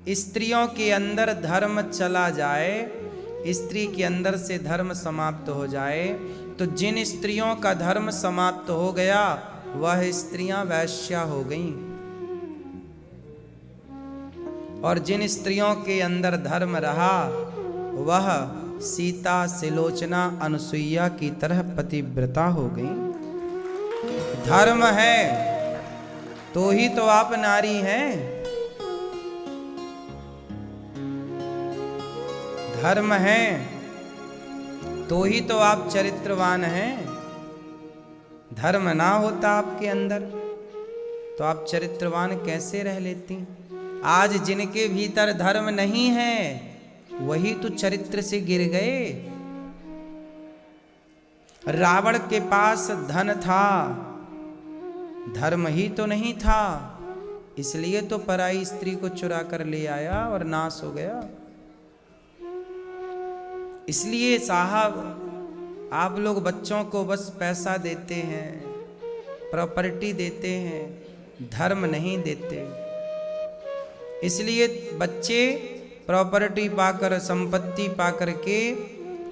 स्त्रियों के अंदर धर्म चला जाए, स्त्री के अंदर से धर्म समाप्त हो जाए, तो जिन स्त्रियों का धर्म समाप्त हो गया वह स्त्रियां वैश्या हो गईं, और जिन स्त्रियों के अंदर धर्म रहा वह सीता, सिलोचना, अनुसुईया की तरह पतिव्रता हो गई। धर्म है तो ही तो आप नारी हैं, धर्म है तो ही तो आप चरित्रवान हैं। धर्म ना होता आपके अंदर तो आप चरित्रवान कैसे रह लेती। आज जिनके भीतर धर्म नहीं है वही तो चरित्र से गिर गए। रावण के पास धन था, धर्म ही तो नहीं था, इसलिए तो पराई स्त्री को चुरा कर ले आया और नाश हो गया। इसलिए साहब आप लोग बच्चों को बस पैसा देते हैं, प्रॉपर्टी देते हैं, धर्म नहीं देते। इसलिए बच्चे प्रॉपर्टी पाकर, संपत्ति पाकर के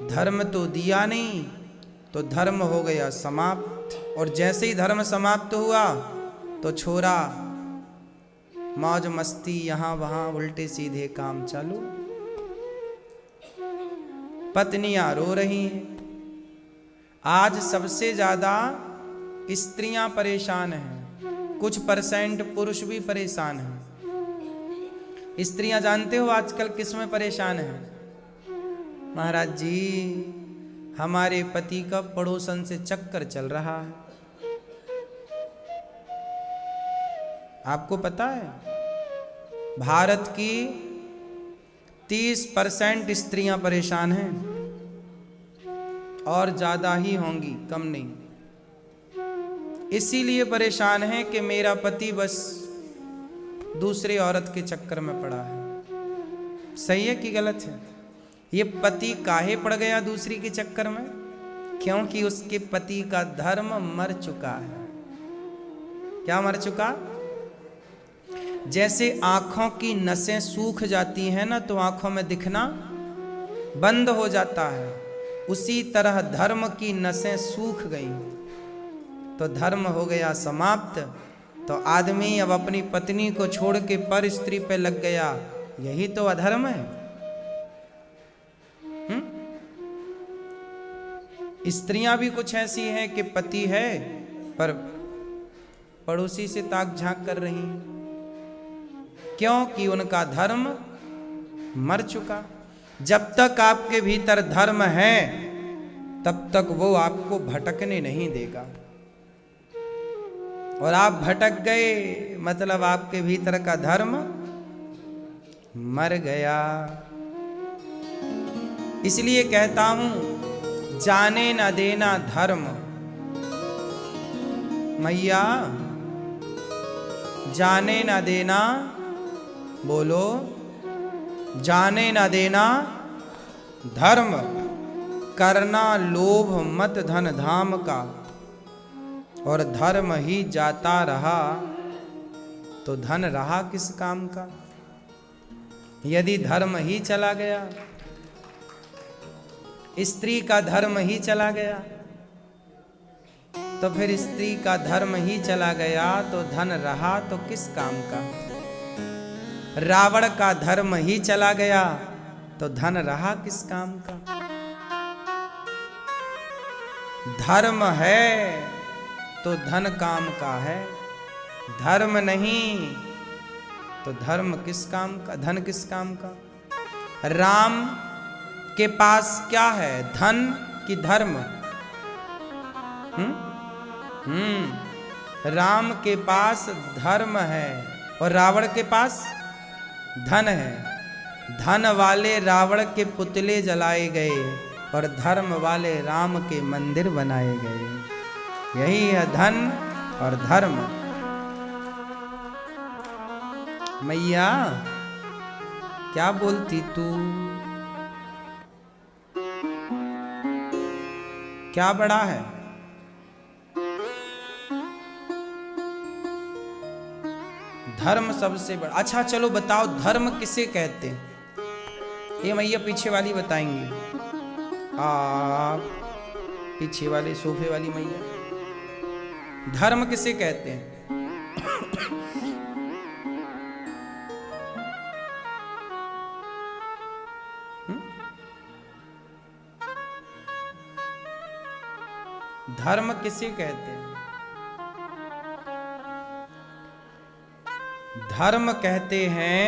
धर्म तो दिया नहीं, तो धर्म हो गया समाप्त। और जैसे ही धर्म समाप्त हुआ तो छोरा मौज मस्ती, यहाँ वहाँ उल्टे सीधे काम चालू। पत्नियां रो रही हैं। आज सबसे ज्यादा स्त्रियां परेशान हैं, कुछ परसेंट पुरुष भी परेशान हैं। स्त्रियां जानते हो आजकल किस में परेशान हैं? महाराज जी हमारे पति का पड़ोसन से चक्कर चल रहा है। आपको पता है भारत की 30% स्त्रियां परेशान हैं, और ज्यादा ही होंगी, कम नहीं। इसीलिए परेशान है कि मेरा पति बस दूसरे औरत के चक्कर में पड़ा है। सही है कि गलत है? ये पति काहे पड़ गया दूसरी के चक्कर में? क्योंकि उसके पति का धर्म मर चुका है। क्या मर चुका? जैसे आंखों की नसें सूख जाती हैं ना, तो आंखों में दिखना बंद हो जाता है, उसी तरह धर्म की नसें सूख गई, तो धर्म हो गया समाप्त। तो आदमी अब अपनी पत्नी को छोड़ के पर स्त्री पे लग गया, यही तो अधर्म है। स्त्रियां भी कुछ ऐसी हैं कि पति है पर पड़ोसी से ताक झांक कर रही, क्योंकि उनका धर्म मर चुका। जब तक आपके भीतर धर्म है तब तक वो आपको भटकने नहीं देगा, और आप भटक गए मतलब आपके भीतर का धर्म मर गया। इसलिए कहता हूं जाने न देना धर्म। मैया जाने न देना, बोलो जाने न देना धर्म, करना लोभ मत धन धाम का। और धर्म ही जाता रहा तो धन रहा किस काम का? यदि धर्म ही चला गया, स्त्री का धर्म ही चला गया, तो फिर स्त्री का धर्म ही चला गया तो धन रहा तो किस काम का? रावण का धर्म ही चला गया तो धन रहा किस काम का? धर्म है तो धन काम का है, धर्म नहीं तो धर्म किस काम का, धन किस काम का? राम के पास क्या है, धन कि धर्म? राम के पास धर्म है और रावण के पास धन है। धन वाले रावण के पुतले जलाए गए और धर्म वाले राम के मंदिर बनाए गए। यही है धन और धर्म। मैया क्या बोलती तू? क्या बड़ा है? धर्म सबसे बड़ा। अच्छा चलो बताओ धर्म किसे कहते हैं? ये मैया पीछे वाली बताएंगी, आप पीछे वाले सोफे वाली मैया, धर्म किसे कहते हैं? धर्म किसे कहते हैं? धर्म कहते हैं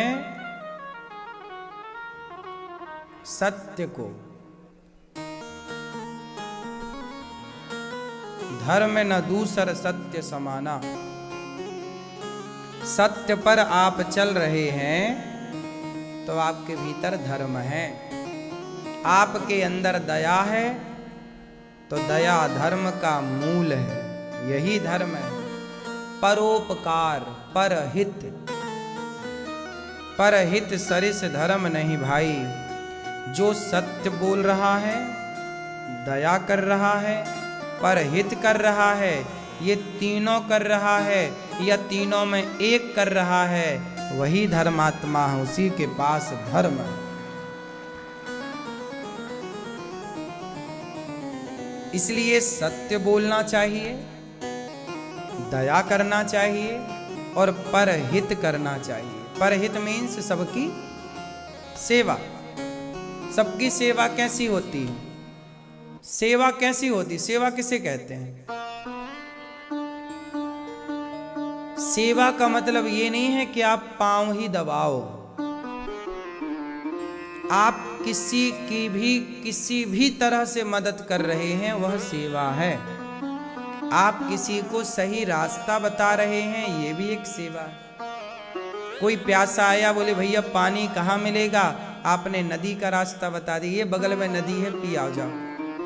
सत्य को। धर्म न दूसर सत्य समाना। सत्य पर आप चल रहे हैं तो आपके भीतर धर्म है। आपके अंदर दया है तो दया धर्म का मूल है, यही धर्म है। परोपकार, परहित, परहित सरिस धर्म नहीं भाई। जो सत्य बोल रहा है, दया कर रहा है, परहित कर रहा है, ये तीनों कर रहा है या तीनों में एक कर रहा है, वही धर्मात्मा है, उसी के पास धर्म है। इसलिए सत्य बोलना चाहिए, दया करना चाहिए और परहित करना चाहिए। परहित मीन्स सबकी सेवा। सबकी सेवा कैसी होती है? सेवा कैसी होती? सेवा किसे कहते हैं? सेवा का मतलब ये नहीं है कि आप पांव ही दबाओ। आप किसी की भी किसी भी तरह से मदद कर रहे हैं, वह सेवा है। आप किसी को सही रास्ता बता रहे हैं, ये भी एक सेवा है। कोई प्यासा आया, बोले भैया पानी कहाँ मिलेगा, आपने नदी का रास्ता बता दिया, ये बगल में नदी है, पी आओ जाओ,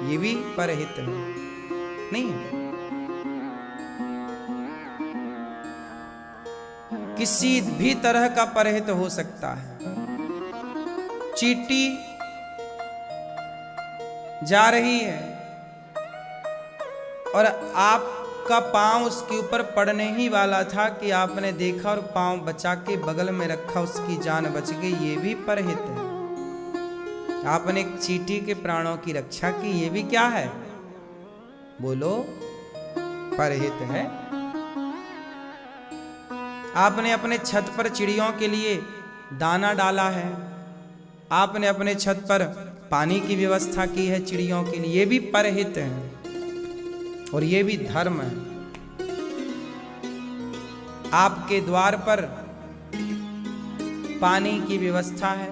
ये भी परहित है, नहीं है? किसी भी तरह का परहित हो सकता है। चींटी जा रही है और आपका पांव उसके ऊपर पड़ने ही वाला था कि आपने देखा और पांव बचा के बगल में रखा, उसकी जान बच गई, ये भी परहित है। आपने एक चींटी के प्राणों की रक्षा की, ये भी क्या है? बोलो, परहित है। आपने अपने छत पर चिड़ियों के लिए दाना डाला है, आपने अपने छत पर पानी की व्यवस्था की है चिड़ियों के लिए, ये भी परहित है और ये भी धर्म है। आपके द्वार पर पानी की व्यवस्था है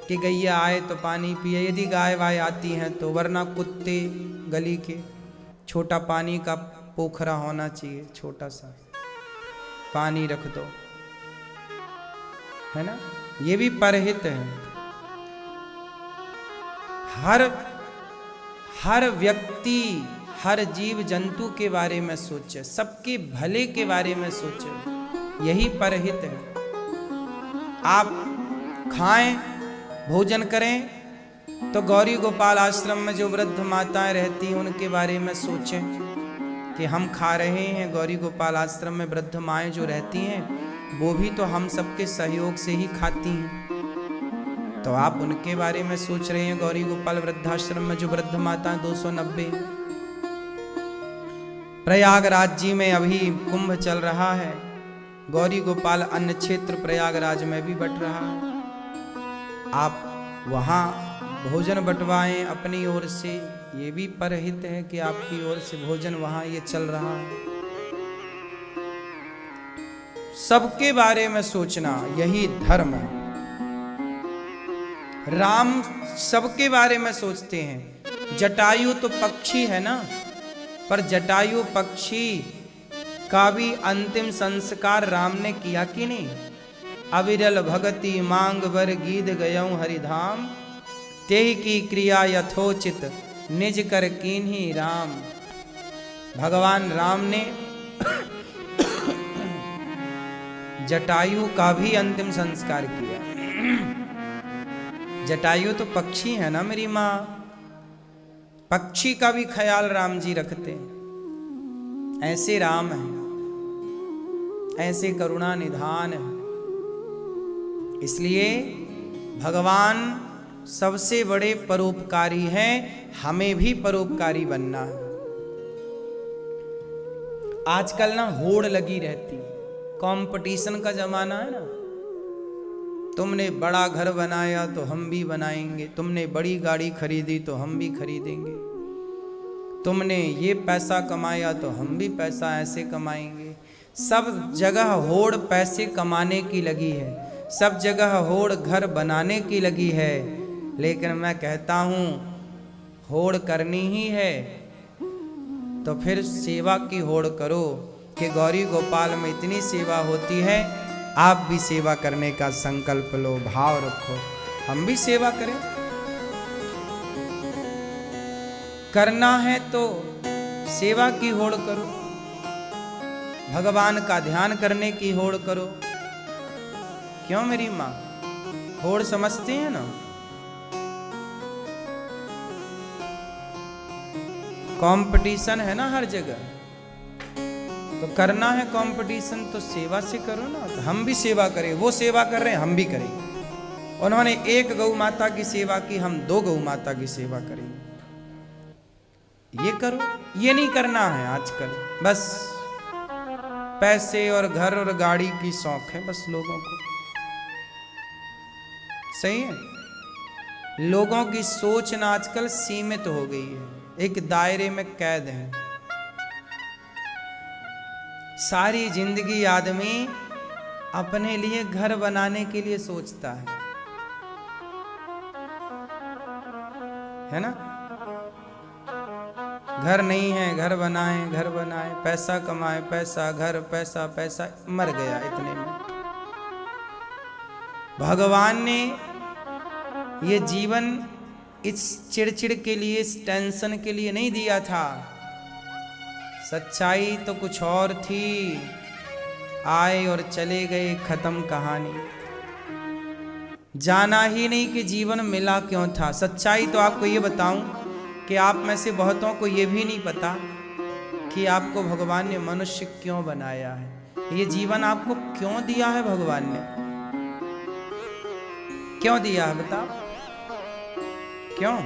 कि गैया आए तो पानी पिए, यदि गाय वाय आती हैं तो, वरना कुत्ते गली के, छोटा पानी का पोखरा होना चाहिए, छोटा सा पानी रख दो, है ना? ये भी परहित है। हर व्यक्ति, हर जीव जंतु के बारे में सोचे, सबके भले के बारे में सोचे, यही परहित है। आप खाएं, भोजन करें तो गौरी गोपाल आश्रम में जो वृद्ध माताएं रहती हैं उनके बारे में सोचें कि हम खा रहे हैं। गौरी गोपाल आश्रम में वृद्ध माएँ जो रहती हैं वो भी तो हम सबके सहयोग से ही खाती हैं, तो आप उनके बारे में सोच रहे हैं। गौरी गोपाल वृद्धाश्रम में जो वृद्ध माता 290। प्रयागराज जी में अभी कुंभ चल रहा है, गौरी गोपाल अन्न क्षेत्र प्रयागराज में भी बट रहा है। आप वहाँ भोजन बंटवाएं अपनी ओर से, ये भी परहित है कि आपकी ओर से भोजन वहाँ ये चल रहा है। सबके बारे में सोचना, यही धर्म है। राम सबके बारे में सोचते हैं। जटायु तो पक्षी है ना, पर जटायु पक्षी का भी अंतिम संस्कार राम ने किया कि नहीं? अविरल भगति मांग बर गीत गयऊं हरिधाम, तेहि की क्रिया यथोचित निज कर कीन्ही राम। भगवान राम ने जटायु का भी अंतिम संस्कार किया। जटायु तो पक्षी है ना मेरी माँ, पक्षी का भी ख्याल राम जी रखते हैं। ऐसे राम है, ऐसे करुणा निधान है। इसलिए भगवान सबसे बड़े परोपकारी हैं, हमें भी परोपकारी बनना है। आजकल ना होड़ लगी रहती, कंपटीशन का जमाना है ना। तुमने बड़ा घर बनाया तो हम भी बनाएंगे, तुमने बड़ी गाड़ी खरीदी तो हम भी खरीदेंगे, तुमने ये पैसा कमाया तो हम भी पैसा ऐसे कमाएंगे। सब जगह होड़ पैसे कमाने की लगी है, सब जगह होड़ घर बनाने की लगी है। लेकिन मैं कहता हूं होड़ करनी ही है तो फिर सेवा की होड़ करो कि गौरी गोपाल में इतनी सेवा होती है, आप भी सेवा करने का संकल्प लो, भाव रखो, हम भी सेवा करें। करना है तो सेवा की होड़ करो, भगवान का ध्यान करने की होड़ करो। क्यों मेरी माँ, होड़ समझते हैं ना? कंपटीशन है ना हर जगह, तो करना है कंपटीशन तो सेवा से करो ना। तो हम भी सेवा करें, वो सेवा कर रहे हैं हम भी करें। उन्होंने एक गौ माता की सेवा की, हम 2 गौ माता की सेवा करेंगे। ये करो, ये नहीं करना है आजकल। बस पैसे और घर और गाड़ी की शौक है बस लोगों को। सही है, लोगों की सोच ना आजकल सीमित हो गई है, एक दायरे में कैद है। सारी जिंदगी आदमी अपने लिए घर बनाने के लिए सोचता है ना? घर नहीं है, घर बनाए, घर बनाए, पैसा कमाए, पैसा, घर, पैसा, पैसा, मर गया इतने में। भगवान ने ये जीवन इस चिड़चिड़ के लिए, इस टेंशन के लिए नहीं दिया था। सच्चाई तो कुछ और थी, आए और चले गए, खत्म कहानी। जाना ही नहीं कि जीवन मिला क्यों था। सच्चाई तो आपको ये बताऊं कि आप में से बहुतों को ये भी नहीं पता कि आपको भगवान ने मनुष्य क्यों बनाया है। ये जीवन आपको क्यों दिया है, भगवान ने क्यों दिया है बताओ? क्यों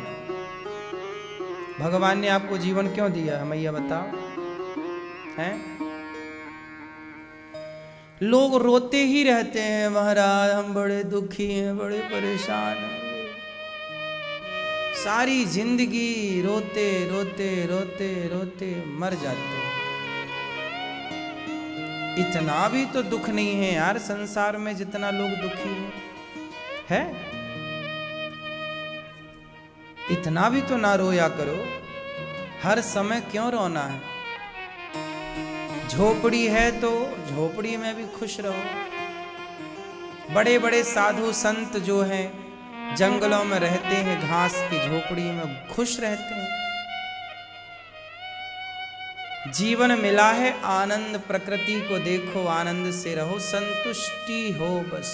भगवान ने आपको जीवन क्यों दिया है, मैया बताओ? हैं? लोग रोते ही रहते हैं, महाराज हम बड़े दुखी हैं, बड़े परेशान हैं। सारी जिंदगी रोते रोते रोते रोते मर जाते हैं। इतना भी तो दुख नहीं है यार संसार में जितना लोग दुखी हैं, है? इतना भी तो ना रोया करो, हर समय क्यों रोना है? झोपड़ी है तो झोपड़ी में भी खुश रहो। बड़े बड़े साधु संत जो हैं जंगलों में रहते हैं, घास की झोपड़ी में खुश रहते हैं। जीवन मिला है आनंद, प्रकृति को देखो, आनंद से रहो, संतुष्टि हो बस।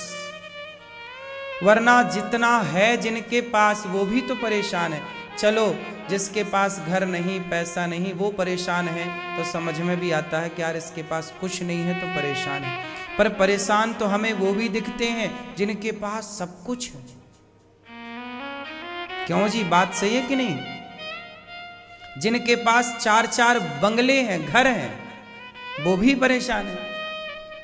वरना जितना है जिनके पास वो भी तो परेशान है। चलो जिसके पास घर नहीं, पैसा नहीं, वो परेशान है तो समझ में भी आता है कि यार इसके पास कुछ नहीं है तो परेशान है। पर परेशान तो हमें वो भी दिखते हैं जिनके पास सब कुछ है। क्यों जी, बात सही है कि नहीं? जिनके पास 4-4 बंगले हैं, घर हैं, वो भी परेशान है।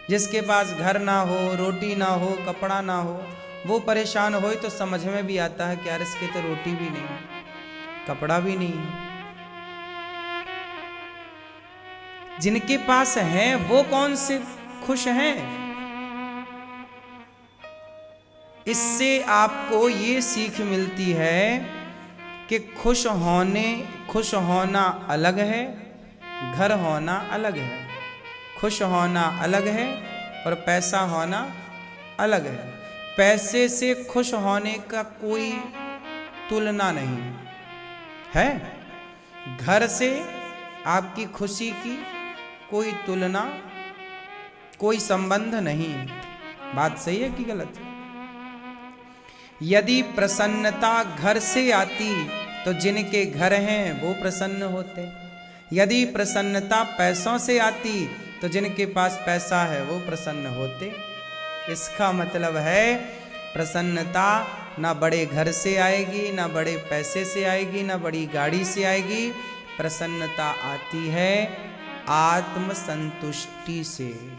जिसके पास घर ना हो, रोटी ना हो, कपड़ा ना हो, वो परेशान हो तो समझ में भी आता है कि यार इसके तो रोटी भी नहीं है, कपड़ा भी नहीं है। जिनके पास है वो कौन से खुश हैं? इससे आपको ये सीख मिलती है कि खुश होना अलग है, घर होना अलग है। खुश होना अलग है और पैसा होना अलग है। पैसे से खुश होने का कोई तुलना नहीं है, घर से आपकी खुशी की कोई तुलना, कोई संबंध नहीं है। बात सही है कि गलत है? यदि प्रसन्नता घर से आती तो जिनके घर हैं वो प्रसन्न होते। यदि प्रसन्नता पैसों से आती तो जिनके पास पैसा है वो प्रसन्न होते। इसका मतलब है प्रसन्नता ना बड़े घर से आएगी, ना बड़े पैसे से आएगी, ना बड़ी गाड़ी से आएगी। प्रसन्नता आती है आत्म संतुष्टि से।